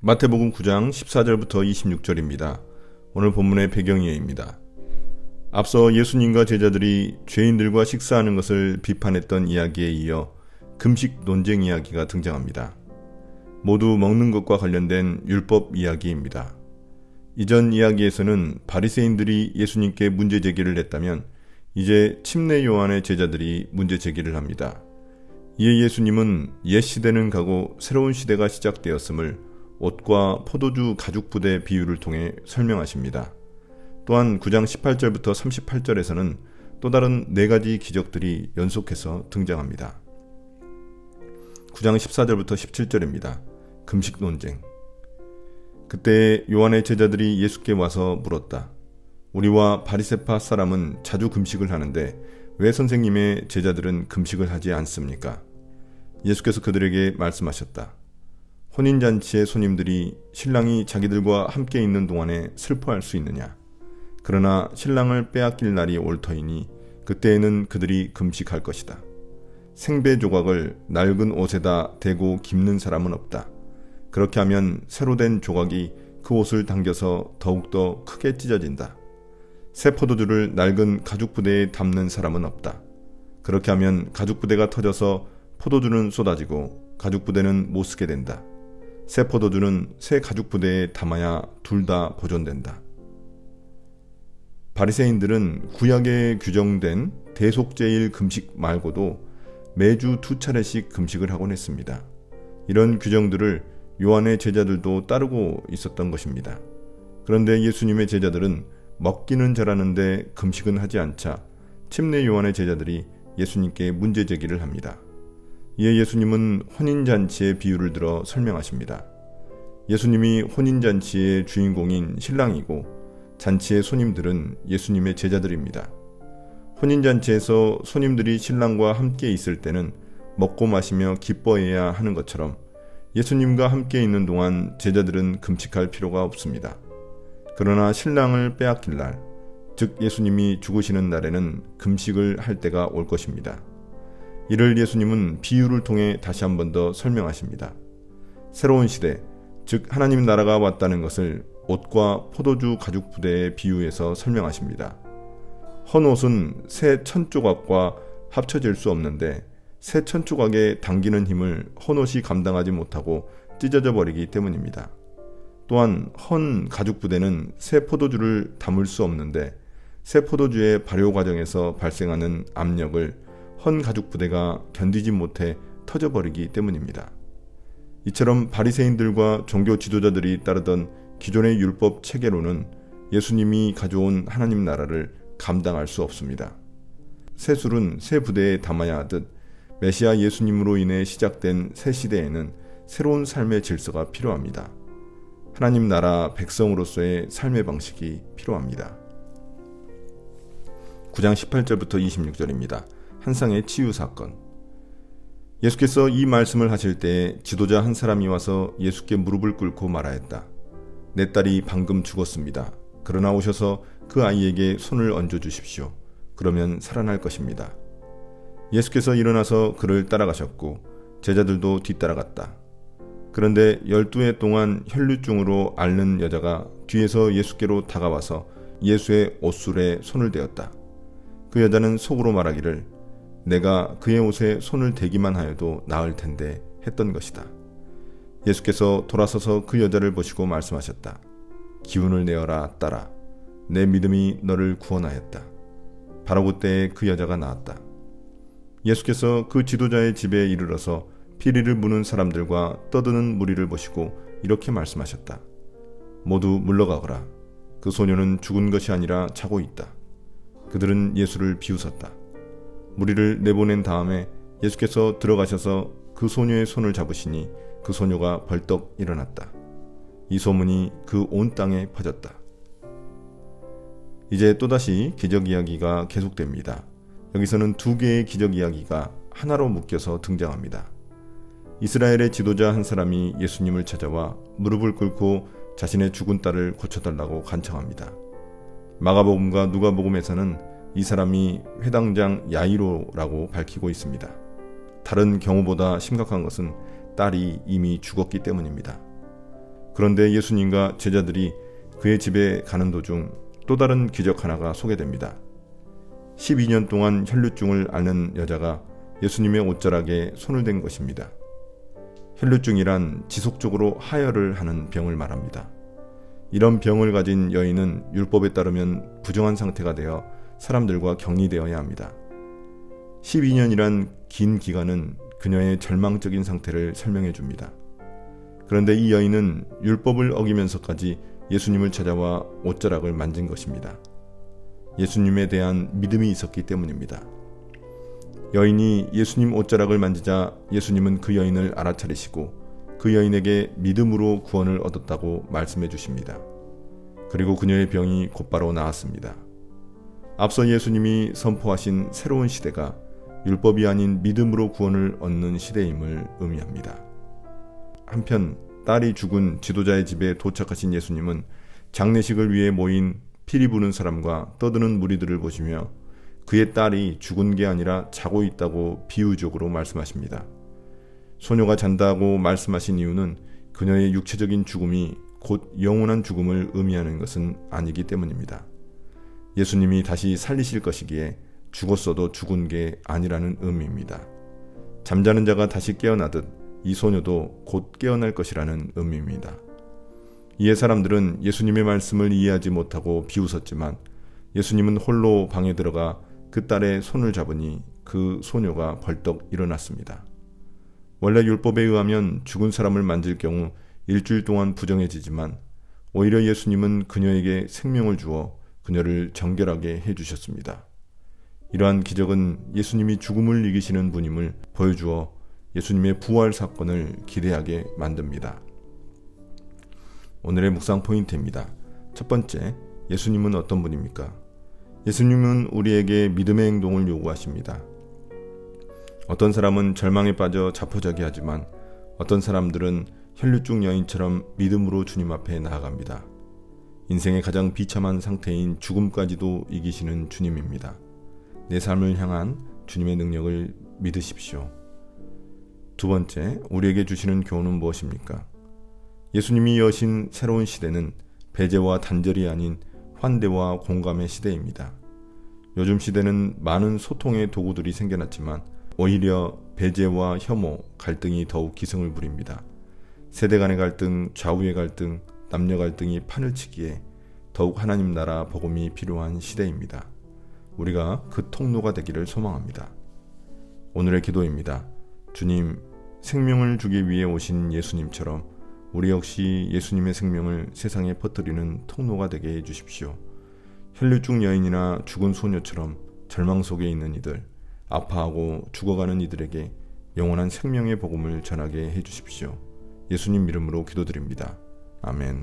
마태복음 9장 14절부터 26절입니다. 오늘 본문의 배경이입니다. 앞서 예수님과 제자들이 죄인들과 식사하는 것을 비판했던 이야기에 이어 금식 논쟁 이야기가 등장합니다. 모두 먹는 것과 관련된 율법 이야기입니다. 이전 이야기에서는 바리새인들이 예수님께 문제 제기를 했다면 이제 침례 요한의 제자들이 문제 제기를 합니다. 이에 예수님은 옛 시대는 가고 새로운 시대가 시작되었음을 옷과 포도주 가죽 부대 비유를 통해 설명하십니다. 또한 9장 18절부터 38절에서는 또 다른 4가지 기적들이 연속해서 등장합니다. 9장 14절부터 17절입니다. 금식 논쟁. 그때 요한의 제자들이 예수께 와서 물었다. 우리와 바리새파 사람은 자주 금식을 하는데 왜 선생님의 제자들은 금식을 하지 않습니까? 예수께서 그들에게 말씀하셨다. 혼인잔치의 손님들이 신랑이 자기들과 함께 있는 동안에 슬퍼할 수 있느냐? 그러나 신랑을 빼앗길 날이 올 터이니 그때에는 그들이 금식할 것이다. 생배 조각을 낡은 옷에다 대고 깁는 사람은 없다. 그렇게 하면 새로 된 조각이 그 옷을 당겨서 더욱더 크게 찢어진다. 새 포도주를 낡은 가죽 부대에 담는 사람은 없다. 그렇게 하면 가죽 부대가 터져서 포도주는 쏟아지고 가죽 부대는 못 쓰게 된다. 새 포도주는 새 가죽 부대에 담아야 둘 다 보존된다. 바리새인들은 구약에 규정된 대속제일 금식 말고도 매주 2차례씩 금식을 하곤 했습니다. 이런 규정들을 요한의 제자들도 따르고 있었던 것입니다. 그런데 예수님의 제자들은 먹기는 잘하는데 금식은 하지 않자 침례 요한의 제자들이 예수님께 문제 제기를 합니다. 이에 예수님은 혼인잔치의 비유를 들어 설명하십니다. 예수님이 혼인잔치의 주인공인 신랑이고 잔치의 손님들은 예수님의 제자들입니다. 혼인잔치에서 손님들이 신랑과 함께 있을 때는 먹고 마시며 기뻐해야 하는 것처럼 예수님과 함께 있는 동안 제자들은 금식할 필요가 없습니다. 그러나 신랑을 빼앗길 날, 즉 예수님이 죽으시는 날에는 금식을 할 때가 올 것입니다. 이를 예수님은 비유를 통해 다시 한 번 더 설명하십니다. 새로운 시대, 즉 하나님 나라가 왔다는 것을 옷과 포도주 가죽 부대에 비유해서 설명하십니다. 헌 옷은 새 천조각과 합쳐질 수 없는데 새 천조각에 당기는 힘을 헌 옷이 감당하지 못하고 찢어져 버리기 때문입니다. 또한 헌 가죽 부대는 새 포도주를 담을 수 없는데 새 포도주의 발효 과정에서 발생하는 압력을 헌 가죽 부대가 견디지 못해 터져버리기 때문입니다. 이처럼 바리새인들과 종교 지도자들이 따르던 기존의 율법 체계로는 예수님이 가져온 하나님 나라를 감당할 수 없습니다. 새 술은 새 부대에 담아야 하듯 메시아 예수님으로 인해 시작된 새 시대에는 새로운 삶의 질서가 필요합니다. 하나님 나라 백성으로서의 삶의 방식이 필요합니다. 9장 18절부터 26절입니다. 한상의 치유 사건. 예수께서 이 말씀을 하실 때 지도자 한 사람이 와서 예수께 무릎을 꿇고 말하였다. 내 딸이 방금 죽었습니다. 그러나 오셔서 그 아이에게 손을 얹어 주십시오. 그러면 살아날 것입니다. 예수께서 일어나서 그를 따라가셨고 제자들도 뒤따라갔다. 그런데 12해 동안 혈류증으로 앓는 여자가 뒤에서 예수께로 다가와서 예수의 옷술에 손을 대었다. 그 여자는 속으로 말하기를 내가 그의 옷에 손을 대기만 하여도 나을 텐데 했던 것이다. 예수께서 돌아서서 그 여자를 보시고 말씀하셨다. 기운을 내어라 딸아. 내 믿음이 너를 구원하였다. 바로 그때 그 여자가 나았다. 예수께서 그 지도자의 집에 이르러서 피리를 무는 사람들과 떠드는 무리를 보시고 이렇게 말씀하셨다. 모두 물러가거라. 그 소녀는 죽은 것이 아니라 자고 있다. 그들은 예수를 비웃었다. 무리를 내보낸 다음에 예수께서 들어가셔서 그 소녀의 손을 잡으시니 그 소녀가 벌떡 일어났다. 이 소문이 그 온 땅에 퍼졌다. 이제 또다시 기적 이야기가 계속됩니다. 여기서는 2개의 기적 이야기가 하나로 묶여서 등장합니다. 이스라엘의 지도자 한 사람이 예수님을 찾아와 무릎을 꿇고 자신의 죽은 딸을 고쳐달라고 간청합니다. 마가복음과 누가복음에서는 이 사람이 회당장 야이로라고 밝히고 있습니다. 다른 경우보다 심각한 것은 딸이 이미 죽었기 때문입니다. 그런데 예수님과 제자들이 그의 집에 가는 도중 또 다른 기적 하나가 소개됩니다. 12년 동안 혈루증을 앓는 여자가 예수님의 옷자락에 손을 댄 것입니다. 혈루증이란 지속적으로 하혈을 하는 병을 말합니다. 이런 병을 가진 여인은 율법에 따르면 부정한 상태가 되어 사람들과 격리되어야 합니다. 12년이란 긴 기간은 그녀의 절망적인 상태를 설명해 줍니다. 그런데 이 여인은 율법을 어기면서까지 예수님을 찾아와 옷자락을 만진 것입니다. 예수님에 대한 믿음이 있었기 때문입니다. 여인이 예수님 옷자락을 만지자 예수님은 그 여인을 알아차리시고 그 여인에게 믿음으로 구원을 얻었다고 말씀해 주십니다. 그리고 그녀의 병이 곧바로 나았습니다. 앞서 예수님이 선포하신 새로운 시대가 율법이 아닌 믿음으로 구원을 얻는 시대임을 의미합니다. 한편 딸이 죽은 지도자의 집에 도착하신 예수님은 장례식을 위해 모인 피리 부는 사람과 떠드는 무리들을 보시며 그의 딸이 죽은 게 아니라 자고 있다고 비유적으로 말씀하십니다. 소녀가 잔다고 말씀하신 이유는 그녀의 육체적인 죽음이 곧 영원한 죽음을 의미하는 것은 아니기 때문입니다. 예수님이 다시 살리실 것이기에 죽었어도 죽은 게 아니라는 의미입니다. 잠자는 자가 다시 깨어나듯 이 소녀도 곧 깨어날 것이라는 의미입니다. 이에 사람들은 예수님의 말씀을 이해하지 못하고 비웃었지만 예수님은 홀로 방에 들어가 그 딸의 손을 잡으니 그 소녀가 벌떡 일어났습니다. 원래 율법에 의하면 죽은 사람을 만질 경우 일주일 동안 부정해지지만 오히려 예수님은 그녀에게 생명을 주어 그녀를 정결하게 해주셨습니다. 이러한 기적은 예수님이 죽음을 이기시는 분임을 보여주어 예수님의 부활 사건을 기대하게 만듭니다. 오늘의 묵상 포인트입니다. 첫 번째, 예수님은 어떤 분입니까? 예수님은 우리에게 믿음의 행동을 요구하십니다. 어떤 사람은 절망에 빠져 자포자기하지만 어떤 사람들은 혈루증 여인처럼 믿음으로 주님 앞에 나아갑니다. 인생의 가장 비참한 상태인 죽음까지도 이기시는 주님입니다. 내 삶을 향한 주님의 능력을 믿으십시오. 두 번째, 우리에게 주시는 교훈은 무엇입니까? 예수님이 여신 새로운 시대는 배제와 단절이 아닌 환대와 공감의 시대입니다. 요즘 시대는 많은 소통의 도구들이 생겨났지만 오히려 배제와 혐오, 갈등이 더욱 기승을 부립니다. 세대 간의 갈등, 좌우의 갈등, 남녀 갈등이 판을 치기에 더욱 하나님 나라 복음이 필요한 시대입니다. 우리가 그 통로가 되기를 소망합니다. 오늘의 기도입니다. 주님, 생명을 주기 위해 오신 예수님처럼 우리 역시 예수님의 생명을 세상에 퍼뜨리는 통로가 되게 해주십시오. 혈루증 여인이나 죽은 소녀처럼 절망 속에 있는 이들, 아파하고 죽어가는 이들에게 영원한 생명의 복음을 전하게 해주십시오. 예수님 이름으로 기도드립니다. 아멘.